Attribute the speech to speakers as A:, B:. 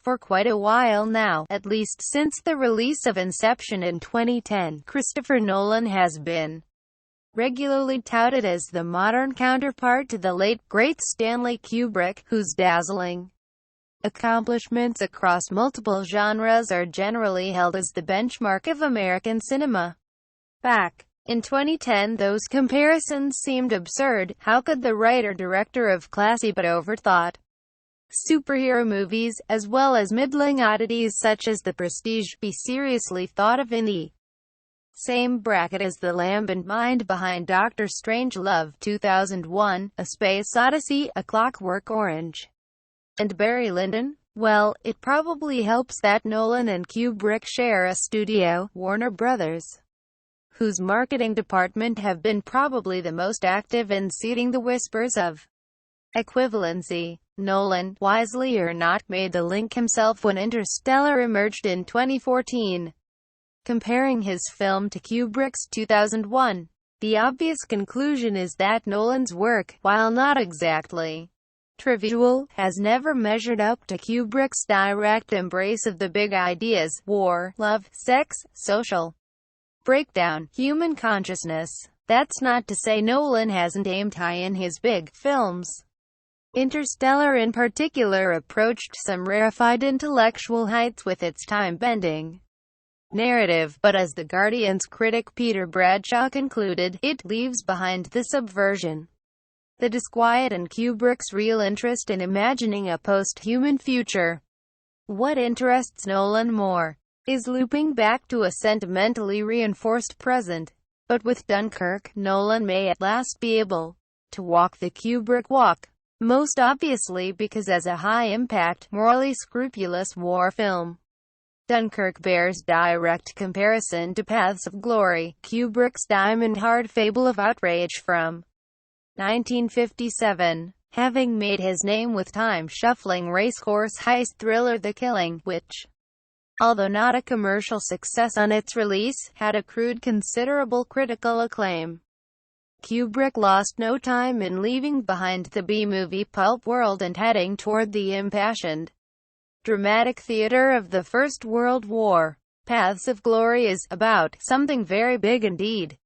A: For quite a while now, at least since the release of Inception in 2010, Christopher Nolan has been regularly touted as the modern counterpart to the late, great Stanley Kubrick, whose dazzling accomplishments across multiple genres are generally held as the benchmark of American cinema. Back in 2010, those comparisons seemed absurd. How could the writer-director of classy but overthought superhero movies, as well as middling oddities such as The Prestige, be seriously thought of in the same bracket as the lambent mind behind Doctor Strangelove, 2001, A Space Odyssey, A Clockwork Orange, and Barry Lyndon? Well, it probably helps that Nolan and Kubrick share a studio, Warner Brothers, whose marketing department have been probably the most active in seeding the whispers of equivalency. Nolan, wisely or not, made the link himself when Interstellar emerged in 2014. Comparing his film to Kubrick's 2001, the obvious conclusion is that Nolan's work, while not exactly trivial, has never measured up to Kubrick's direct embrace of the big ideas: war, love, sex, social breakdown, human consciousness. That's not to say Nolan hasn't aimed high in his big films. Interstellar in particular approached some rarefied intellectual heights with its time-bending narrative, but as The Guardian's critic Peter Bradshaw concluded, it leaves behind the subversion, the disquiet, and Kubrick's real interest in imagining a post-human future. What interests Nolan more is looping back to a sentimentally reinforced present. But with Dunkirk, Nolan may at last be able to walk the Kubrick walk. Most obviously because as a high-impact, morally scrupulous war film, Dunkirk bears direct comparison to Paths of Glory, Kubrick's diamond-hard fable of outrage from 1957. Having made his name with time-shuffling racehorse heist thriller The Killing, which, although not a commercial success on its release, had accrued considerable critical acclaim, Kubrick lost no time in leaving behind the B-movie pulp world and heading toward the impassioned, dramatic theater of the First World War. Paths of Glory is about something very big indeed.